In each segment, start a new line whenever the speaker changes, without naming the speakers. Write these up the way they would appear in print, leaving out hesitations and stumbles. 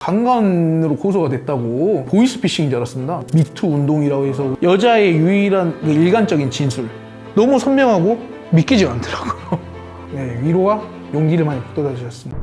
강간으로 고소가 됐다고. 보이스피싱인 줄 알았습니다. 미투 운동이라고 해서 여자의 유일한 일관적인 진술. 너무 선명하고 믿기지가 않더라고요. 네, 위로와 용기를 많이 북돋아 주셨습니다.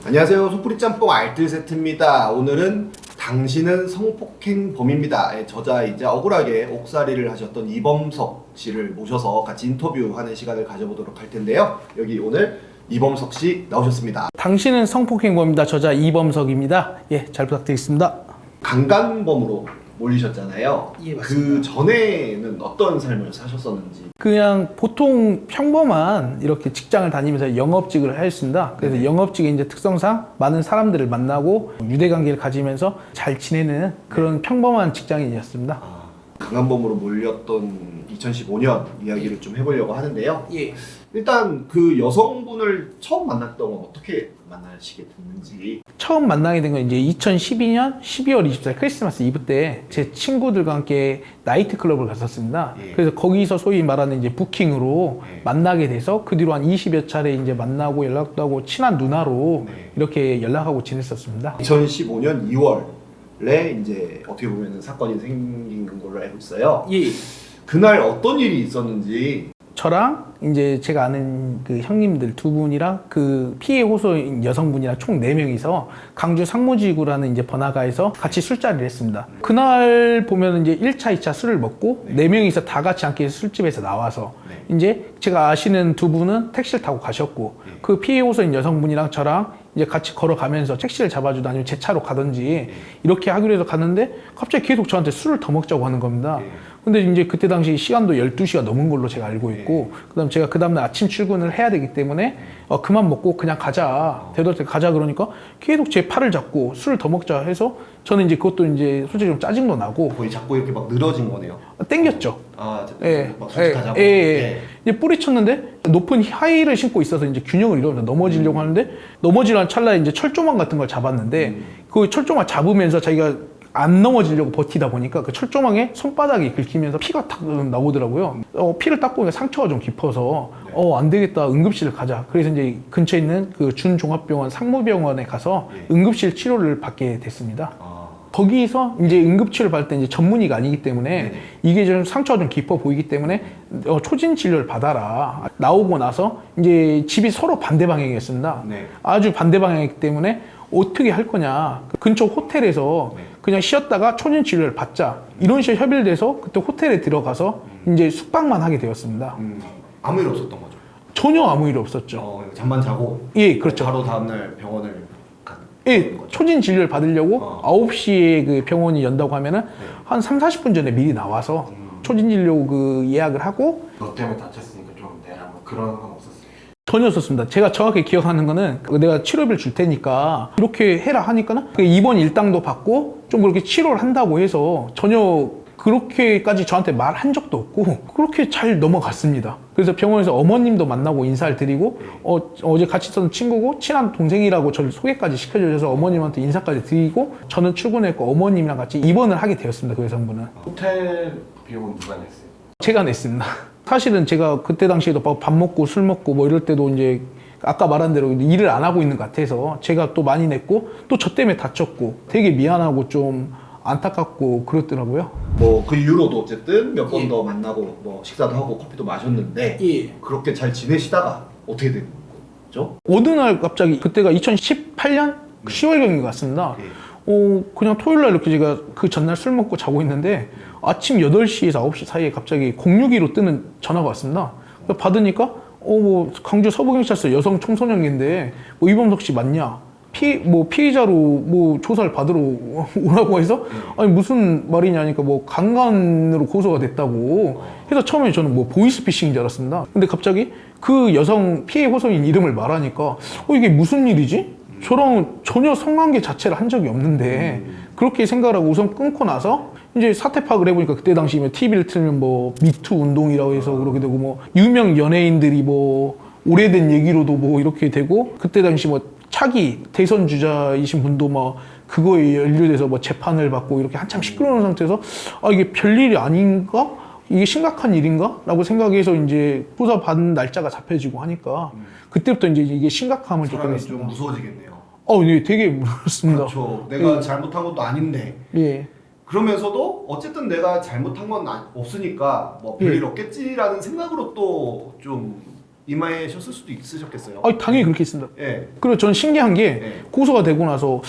안녕하세요. 소프리 짬뽕 알뜰 세트입니다. 오늘은 당신은 성폭행범입니다의 저자이자 억울하게 옥살이를 하셨던 이범석 씨를 모셔서 같이 인터뷰하는 시간을 가져보도록 할 텐데요. 여기 오늘 이범석 씨 나오셨습니다.
당신은 성폭행범입니다. 저자 이범석입니다. 예, 잘 부탁드리겠습니다.
강간범으로 몰리셨잖아요.
예, 맞습니다.
그 전에는 어떤 삶을 사셨었는지.
그냥 보통 평범한 이렇게 직장을 다니면서 영업직을 하였습니다. 그래서 영업직의 이제 특성상 많은 사람들을 만나고 유대관계를 가지면서 잘 지내는 그런 평범한 직장인이었습니다.
강간범으로 몰렸던 2015년 이야기를 좀 해보려고 하는데요.
예.
일단 그 여성분을 처음 만났던 건 어떻게 만나시게 됐는지.
처음 만나게 된 건 이제 2012년 12월 24일 크리스마스 이브 때 제 친구들과 함께 나이트클럽을 갔었습니다.
예.
그래서 거기서 소위 말하는 이제 부킹으로
예.
만나게 돼서 그 뒤로 한 20여 차례 이제 만나고 연락도 하고 친한 누나로
네.
이렇게 연락하고 지냈었습니다.
2015년 2월에 이제 어떻게 보면 사건이 생긴 걸로 알고 있어요.
예.
그날 어떤 일이 있었는지.
저랑 이제 제가 아는 그 형님들 두 분이랑 그 피해 호소인 여성분이랑 총 4명이서 강주 상무지구라는 이제 번화가에서 같이 술자리를 했습니다. 그날 보면 이제 1차, 2차 술을 먹고 4명이서 다 같이 함께 술집에서 나와서 이제 제가 아시는 두 분은 택시를 타고 가셨고 그 피해 호소인 여성분이랑 저랑 이제 같이 걸어가면서 택시를 잡아주다 아니면 제 차로 가든지 이렇게 하기로 해서 갔는데 갑자기 계속 저한테 술을 더 먹자고 하는 겁니다. 근데 이제 그때 당시 시간도 12시가 넘은 걸로 제가 알고 있고 그다음 제가 그 다음날 아침 출근을 해야 되기 때문에 그만 먹고 그냥 가자. 되돌 가자 그러니까 계속 제 팔을 잡고 술을 더 먹자 해서 저는 이제 그것도 이제 솔직히 좀 짜증도 나고
거의 자꾸 이렇게 막 늘어진 거네요.
땡겼죠.
막 솔직하자고.
이제 뿌리쳤는데 높은 하이를 신고 있어서 이제 균형을 잃어서 넘어지려고 하는데 넘어지려는 찰나에 이제 철조망 같은 걸 잡았는데 그 철조망 잡으면서 자기가 안 넘어지려고 버티다 보니까 그 철조망에 손바닥이 긁히면서 피가 탁 나오더라고요. 피를 닦고 보니까 상처가 좀 깊어서 안 되겠다, 응급실을 가자. 그래서 이제 근처에 있는 그 준종합병원 상무병원에 가서 응급실 치료를 받게 됐습니다. 거기서 이제 응급치료를 받을 때 이제 전문의가 아니기 때문에 이게 좀 상처가 좀 깊어 보이기 때문에 초진 진료를 받아라. 나오고 나서 이제 집이 서로 반대 방향이었습니다. 아주 반대 방향이기 때문에 어떻게 할 거냐. 근처 호텔에서 그냥 쉬었다가 초진 진료를 받자. 이런 식으로 협의를 돼서 그때 호텔에 들어가서 이제 숙박만 하게 되었습니다.
아무 일 없었던 거죠?
전혀 아무 일 없었죠.
잠만 자고.
예, 그렇죠.
바로 다음날 병원을
예, 초진 진료를 받으려고 9시에 그 병원이 연다고 하면은 한 30-40분 전에 미리 나와서 초진 진료 그 예약을 하고.
너 때문에 다쳤으니까 좀 내라 뭐 그런 건 없었어요?
전혀 없었습니다. 제가 정확히 기억하는 거는 내가 치료비를 줄 테니까 이렇게 해라 하니까는 입원 일당도 받고 좀 그렇게 치료를 한다고 해서 전혀 그렇게까지 저한테 말한 적도 없고 그렇게 잘 넘어갔습니다. 그래서 병원에서 어머님도 만나고 인사를 드리고 어제 같이 있었던 친구고 친한 동생이라고 저를 소개까지 시켜주셔서 어머님한테 인사까지 드리고 저는 출근했고 어머님이랑 같이 입원을 하게 되었습니다. 그 여성분은.
호텔 비용은 누가 냈어요?
제가 냈습니다. 사실은 제가 그때 당시에도 밥 먹고 술 먹고 뭐 이럴 때도 이제 아까 말한 대로 일을 안 하고 있는 것 같아서 제가 또 많이 냈고 또 저 때문에 다쳤고 되게 미안하고 좀 안타깝고 그렇더라고요.
뭐 그 이후로도 어쨌든 몇 번 더 만나고 뭐 식사도 하고 커피도 마셨는데 그렇게 잘 지내시다가 어떻게 된 거죠?
어느 날 갑자기 그때가 2018년 10월경인 것 같습니다. 그냥 토요일 날 이렇게 제가 그 전날 술 먹고 자고 있는데 아침 8시에서 9시 사이에 갑자기 061로 뜨는 전화가 왔습니다. 받으니까 뭐 강주 서부경찰서 여성 청소년인데 뭐 이범석 씨 맞냐? 피의자로 뭐 조사를 받으러 오라고 해서 아니 무슨 말이냐니까 뭐 강간으로 고소가 됐다고 해서 처음에 저는 뭐 보이스피싱인 줄 알았습니다. 근데 갑자기 그 여성 피해 호소인 이름을 말하니까 이게 무슨 일이지? 저랑 전혀 성관계 자체를 한 적이 없는데 그렇게 생각을 하고 우선 끊고 나서 이제 사태 파악을 해보니까 그때 당시 TV를 틀면 뭐 미투 운동이라고 해서 그렇게 되고 뭐 유명 연예인들이 뭐 오래된 얘기로도 뭐 이렇게 되고 그때 당시 뭐 차기 대선 주자이신 분도 막 그거에 연루돼서 뭐 재판을 받고 이렇게 한참 시끄러운 상태에서 이게 별일이 아닌가? 이게 심각한 일인가? 라고 생각해서 이제 조사 받은 날짜가 잡혀지고 하니까 그때부터 이제 이게 심각함을
사람이
느꼈습니다.
좀 무서워지겠네요.
네, 되게 무섭습니다.
그렇죠. 내가
예.
잘못한 것도 아닌데.
예.
그러면서도 어쨌든 내가 잘못한 건 없으니까 뭐 별일
예.
없겠지라는 생각으로 또 좀 임하셨을 수도 있으셨겠어요.
당연히 그렇게 했습니다.
예.
그리고 저는 신기한 게
네.
고소가 되고 나서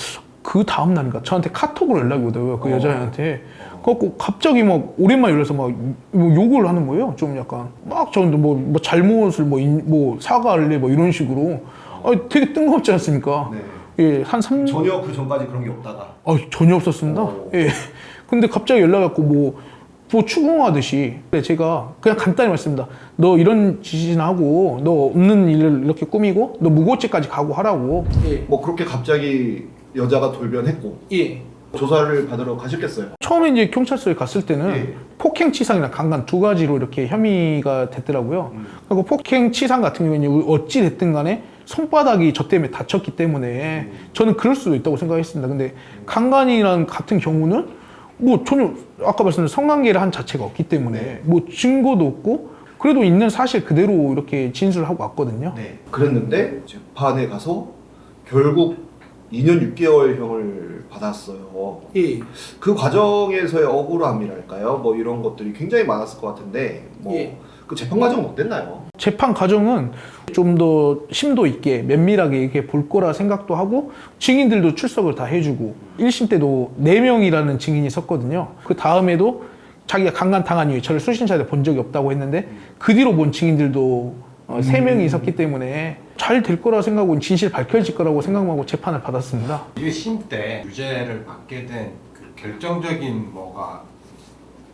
그 다음 날인가 저한테 카톡으로 연락이 오더라고요. 그 여자애한테. 그래갖고 갑자기 막 오랜만에 연락해서 막 욕을 하는 거예요. 좀 약간 막 저한테 뭐 잘못을 뭐 사과할래 뭐 이런 식으로. 되게 뜬금없지 않습니까?
네.
예, 한 3년.
전혀 그 전까지 그런 게 없다가.
전혀 없었습니다.
오.
예. 근데 갑자기 연락갖고 뭐 추궁하듯이. 제가 그냥 간단히 말씀드립니다. 너 이런 짓이나 하고, 너 없는 일을 이렇게 꾸미고, 너 무고죄까지 가고 하라고. 예.
뭐 그렇게 갑자기 여자가 돌변했고
예.
조사를 받으러 가셨겠어요.
처음에 이제 경찰서에 갔을 때는
예.
폭행치상이랑 강간 두 가지로 이렇게 혐의가 됐더라고요. 그리고 폭행치상 같은 경우는 어찌 됐든 간에 손바닥이 저 때문에 다쳤기 때문에 저는 그럴 수도 있다고 생각했습니다. 근데 강간이랑 같은 경우는 뭐 전혀 아까 말씀드린 성관계를 한 자체가 없기 때문에 뭐 증거도 없고 그래도 있는 사실 그대로 이렇게 진술을 하고 왔거든요.
네. 그랬는데 재판에 가서 결국 2년 6개월형을 받았어요.
예.
그 과정에서의 억울함이랄까요? 뭐 이런 것들이 굉장히 많았을 것 같은데 뭐
예.
그 재판 과정은 어땠나요?
재판 과정은 좀 더 심도 있게 면밀하게 이렇게 볼 거라 생각도 하고 증인들도 출석을 다 해주고 1심 때도 4명이라는 증인이 섰거든요. 그 다음에도 자기가 강간당한 이후에 저를 수신자들 본 적이 없다고 했는데 그 뒤로 본 증인들도 3명이 있었기 때문에 잘 될 거라 생각하고 진실 밝혀질 거라고 생각하고 재판을 받았습니다.
1심 때 유죄를 받게 된 그 결정적인 뭐가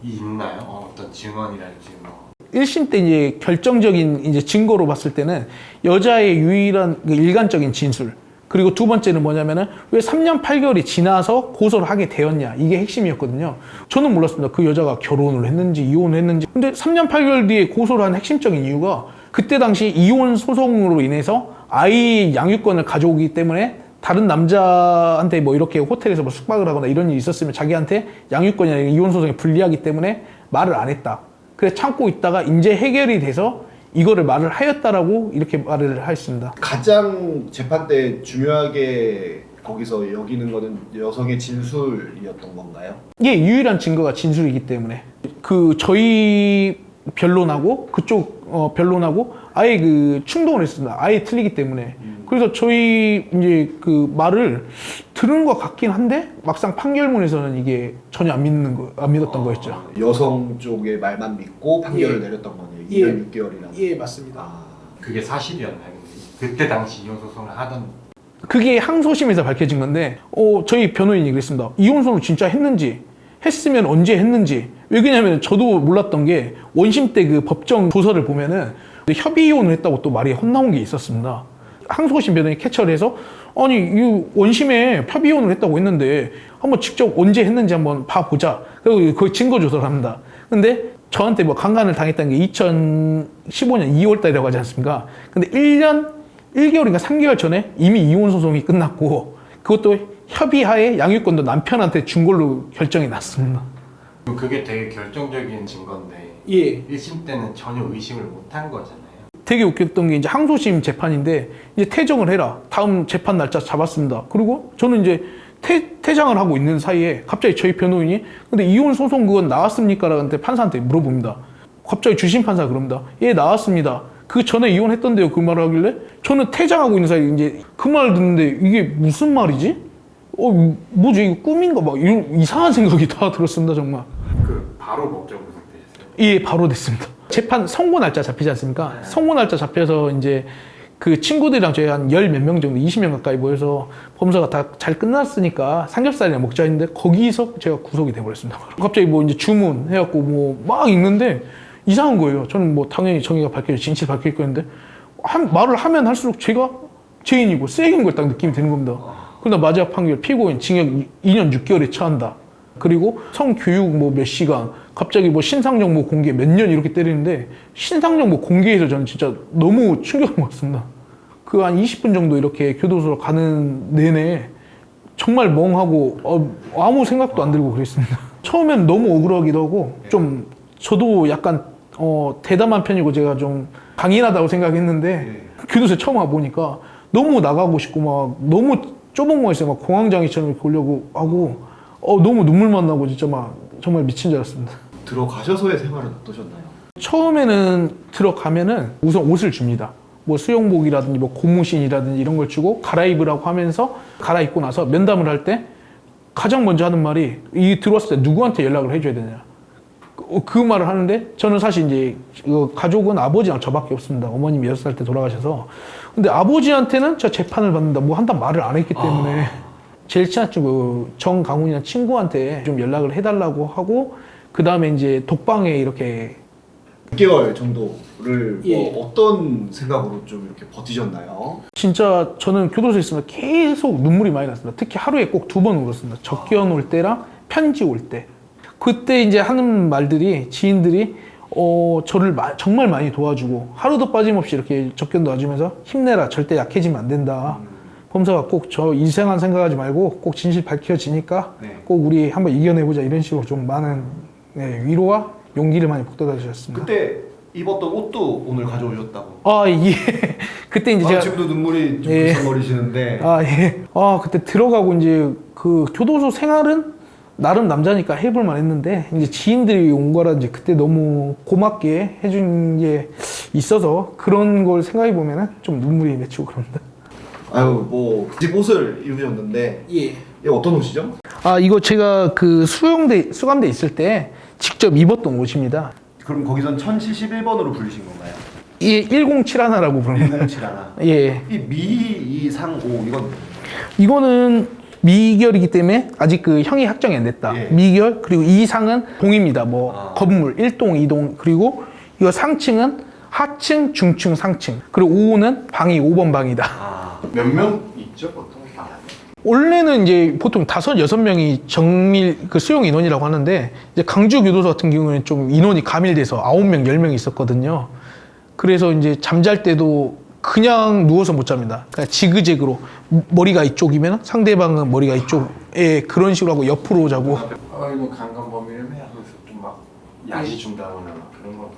있나요? 어떤 증언이랄지 뭐.
1심 때 이제 결정적인 이제 증거로 봤을 때는 여자의 유일한 그 일관적인 진술 그리고 두 번째는 뭐냐면은 왜 3년 8개월이 지나서 고소를 하게 되었냐 이게 핵심이었거든요. 저는 몰랐습니다. 그 여자가 결혼을 했는지 이혼을 했는지. 근데 3년 8개월 뒤에 고소를 한 핵심적인 이유가 그때 당시 이혼 소송으로 인해서 아이 양육권을 가져오기 때문에 다른 남자한테 뭐 이렇게 호텔에서 뭐 숙박을 하거나 이런 일이 있었으면 자기한테 양육권이나 이혼 소송에 불리하기 때문에 말을 안 했다. 그래서 참고 있다가 이제 해결이 돼서 이거를 말을 하였다라고 이렇게 말을 하였습니다.
가장 재판 때 중요하게 거기서 여기는 거는 여성의 진술이었던 건가요?
예, 유일한 증거가 진술이기 때문에 그 저희 변론하고 그쪽 변론하고 아예 그 충돌을 했습니다. 아예 틀리기 때문에. 그래서 저희 이제 그 말을 들은 것 같긴 한데 막상 판결문에서는 이게 전혀 안 믿었던 거였죠.
여성 쪽의 말만 믿고 판결을
예.
내렸던 거네요.
예.
2년 6개월이라는.
예, 맞습니다.
아,
그게 사실이었나요? 그때 당시 이혼 소송을 하던
그게 항소심에서 밝혀진 건데 저희 변호인이 그랬습니다. 이혼 소송을 진짜 했는지 했으면 언제 했는지. 왜 그러냐면 저도 몰랐던 게 원심 때 그 법정 조서를 보면은 협의 이혼을 했다고 또 말이 헛나온 게 있었습니다. 항소심 변호인이 캐처를 해서 아니 이 원심에 협의 이혼을 했다고 했는데 한번 직접 언제 했는지 한번 봐보자. 그리고 그 증거 조사를 합니다. 근데 저한테 뭐 강간을 당했다는 게 2015년 2월 달이라고 하지 않습니까? 근데 1년 1개월인가 3개월 전에 이미 이혼 소송이 끝났고 그것도 협의하에 양육권도 남편한테 준 걸로 결정이 났습니다.
그게 되게 결정적인 증거인데
예.
1심 때는 전혀 의심을 못한 거잖아요.
되게 웃겼던 게 이제 항소심 재판인데 이제 퇴정을 해라. 다음 재판 날짜 잡았습니다. 그리고 저는 이제 퇴장을 하고 있는 사이에 갑자기 저희 변호인이 근데 이혼 소송 그건 나왔습니까? 라고 판사한테 물어봅니다. 갑자기 주심 판사가 그럽니다. 예, 나왔습니다. 그 전에 이혼했던데요. 그 말을 하길래 저는 퇴장하고 있는 사이에 이제 그 말을 듣는데 이게 무슨 말이지? 뭐지? 이거 꿈인가? 막 이런 이상한 생각이 다 들었습니다. 정말.
그 바로 법정 구속되셨어요?
예, 바로 됐습니다. 재판 선고 날짜 잡히지 않습니까?
네.
선고 날짜 잡혀서 이제 그 친구들이랑 저희 한 10몇 명 정도, 20명 가까이 모여서 범사가 다 잘 끝났으니까 삼겹살이나 먹자 했는데 거기서 제가 구속이 돼버렸습니다. 갑자기 뭐 이제 주문해갖고 뭐 막 읽는데 이상한 거예요. 저는 뭐 당연히 정의가 밝혀질, 진실 밝힐 거였는데 말을 하면 할수록 제가 죄인이고 쓰레기인 걸 딱 느낌이 드는 겁니다. 그러다 마지막 판결 피고인 징역 2년 6개월에 처한다. 그리고 성교육 뭐 몇 시간, 갑자기 뭐 신상정보 공개 몇 년 이렇게 때리는데 신상정보 공개에서 저는 진짜 너무 충격을 먹었습니다. 그 한 20분 정도 이렇게 교도소로 가는 내내 정말 멍하고 아무 생각도 안 들고 그랬습니다. 처음엔 너무 억울하기도 하고 좀 저도 약간 대담한 편이고 제가 좀 강인하다고 생각했는데 교도소에 처음 와보니까 너무 나가고 싶고 막 너무 좁은 공간에서 막 공황장애처럼 이렇게 오려고 하고 너무 눈물만 나고 진짜 막 정말 미친 줄 알았습니다.
들어가셔서의 생활은 어떠셨나요?
처음에는 들어가면은 우선 옷을 줍니다. 뭐 수영복이라든지 뭐 고무신이라든지 이런 걸 주고 갈아입으라고 하면서 갈아입고 나서 면담을 할 때 가장 먼저 하는 말이 이 들어왔을 때 누구한테 연락을 해줘야 되냐. 그 말을 하는데 저는 사실 이제 가족은 아버지랑 저밖에 없습니다. 어머님이 6살 때 돌아가셔서. 근데 아버지한테는 저 재판을 받는다 뭐 한단 말을 안 했기 때문에 제일 친한 친구 정강훈이라는 친구한테 좀 연락을 해달라고 하고 그 다음에 이제 독방에 이렇게
6개월 정도를
예.
뭐 어떤 생각으로 좀 이렇게 버티셨나요?
진짜 저는 교도소에 있으면 계속 눈물이 많이 났습니다. 특히 하루에 꼭 2번 울었습니다. 적견 올 때랑 편지 올 때. 그때 이제 하는 말들이 지인들이 저를 정말 많이 도와주고 하루도 빠짐없이 이렇게 적견도 와주면서 힘내라 절대 약해지면 안 된다. 범사가 꼭 저 이상한 생각하지 말고 꼭 진실 밝혀지니까
네.
꼭 우리 한번 이겨내보자 이런 식으로 좀 많은 위로와 용기를 많이 북돋아 주셨습니다.
그때 입었던 옷도 오늘 가져오셨다고.
예. 그때 이제 제가
지금도 눈물이 좀
예.
글썽거리시는데
예. 그때 들어가고 이제 그 교도소 생활은 나름 남자니까 해볼만 했는데 이제 지인들이 온 거라 이제 그때 너무 고맙게 해준 게 있어서 그런 걸 생각해 보면은 좀 눈물이 맺히고 그럽니다.
아유 뭐 집 옷을 입으셨는데
예.
이게 어떤 옷이죠?
이거 제가 그 수감대 있을 때 직접 입었던 옷입니다.
그럼 거기선 1071번으로 불리신 건가요?
이 1071라고 부릅니다.
107 하나.
예.
이 미, 2, 상, 5 이건
이거는 미결이기 때문에 아직 그 형이 확정이 안 됐다.
예.
미결 그리고 이상은 동입니다. 뭐 건물 1동, 2동 그리고 이거 상층은 하층, 중층, 상층 그리고 5는 방이 5번 방이다.
몇 명 있죠 보통 방 안에?
원래는 이제 보통 5, 6명이 정밀 그 수용 인원이라고 하는데 이제 강주 교도소 같은 경우에는 좀 인원이 가밀돼서 9명, 10명 있었거든요. 그래서 이제 잠잘 때도 그냥 누워서 못 잡니다. 그러니까 지그재그로 머리가 이쪽이면 상대방은 머리가 이쪽에 그런 식으로 하고 옆으로 자고
이거 강간범이라며 하면서 좀 막 야시 준다거나 막 그런 거.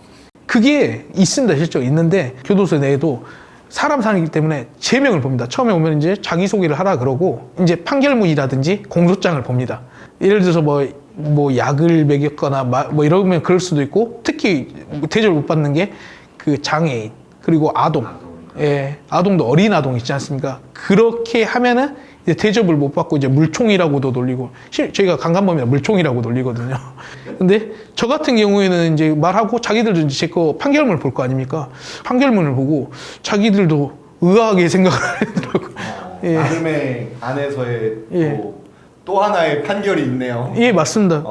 그게 있습니다. 실제로 있는데 교도소 내에도 사람 사는기 때문에 제명을 봅니다. 처음에 오면 이제 자기소개를 하라 그러고 이제 판결문이라든지 공소장을 봅니다. 예를 들어서 뭐 약을 먹였거나 뭐 이러면 그럴 수도 있고 특히 대접을 못 받는 게 그 장애인 그리고 아동. 예, 아동도 어린 아동 있지 않습니까? 그렇게 하면은 이제 대접을 못 받고 이제 물총이라고도 놀리고 저희가 강간범이라 물총이라고 놀리거든요. 근데 저 같은 경우에는 이제 말하고 자기들도 이제 제 거 판결문을 볼 거 아닙니까? 판결문을 보고 자기들도 의아하게 생각을 하더라고요. 예.
나름의 안에서의
예.
또 하나의 판결이 있네요.
예, 맞습니다.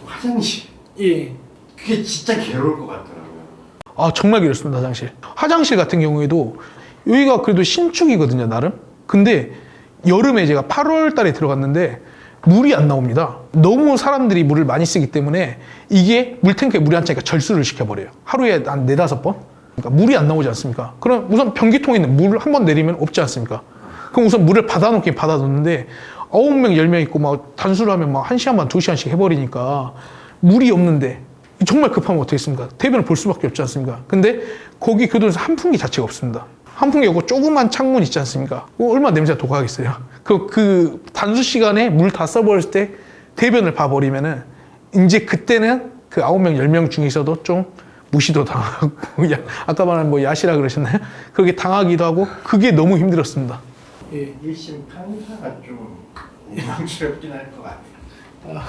화장실.
예.
그게 진짜 괴로울 것 같더라고요.
정말 그렇습니다, 화장실. 화장실 같은 경우에도 여기가 그래도 신축이거든요, 나름. 근데 여름에 제가 8월 달에 들어갔는데 물이 안 나옵니다. 너무 사람들이 물을 많이 쓰기 때문에 이게 물탱크에 물이 안 차니까 절수를 시켜버려요. 하루에 한 4, 5번? 그러니까 물이 안 나오지 않습니까? 그럼 우선 변기통에 있는 물을 한 번 내리면 없지 않습니까? 그럼 우선 물을 받아놓긴 받아놓는데 9명, 10명 있고 막 단수를 하면 막 1시간 반, 2시간씩 해버리니까 물이 없는데 정말 급하면 어떻게 했습니까? 대변을 볼 수밖에 없지 않습니까? 근데 거기 교도소에서 환풍기 자체가 없습니다. 환풍기 없고 조그만 창문 있지 않습니까? 얼마나 냄새가 독하겠어요. 그 단수 시간에 물 다 써버렸을 때 대변을 봐버리면은 이제 그때는 그 9명, 10명 중에서도 좀 무시도 당하고 아까 말한 뭐 야시라 그러셨나요? 그렇게 당하기도 하고 그게 너무 힘들었습니다. 예.
1심 판사가 좀 원망스럽긴 할 것 같아요.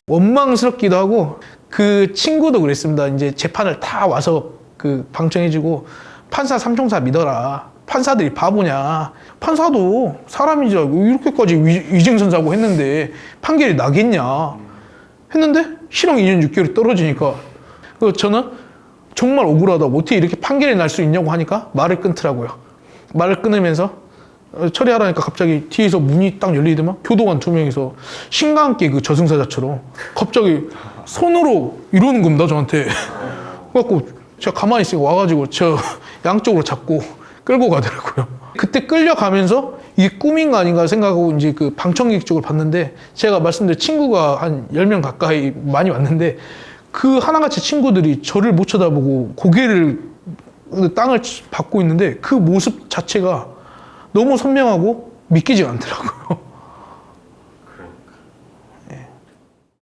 원망스럽기도 하고 그 친구도 그랬습니다. 이제 재판을 다 와서 그 방청해주고 판사 삼총사 믿어라. 판사들이 바보냐. 판사도 사람이지 이렇게까지 위증선사고 했는데 판결이 나겠냐. 했는데 실형 2년 6개월이 떨어지니까 저는 정말 억울하다고 어떻게 이렇게 판결이 날 수 있냐고 하니까 말을 끊더라고요. 말을 끊으면서 처리하라니까 갑자기 뒤에서 문이 딱 열리더만 교도관 2명이서 신과 함께 그 저승사자처럼 갑자기 손으로 이러는 겁니다 저한테. 그래갖고 제가 가만히 있으니까 와가지고 저 양쪽으로 잡고 끌고 가더라고요. 그때 끌려가면서 이게 꿈인가 아닌가 생각하고 이제 그 방청객 쪽을 봤는데 제가 말씀드린 친구가 한 10명 가까이 많이 왔는데 그 하나같이 친구들이 저를 못 쳐다보고 고개를 땅을 밟고 있는데 그 모습 자체가 너무 선명하고 믿기지가 않더라고요.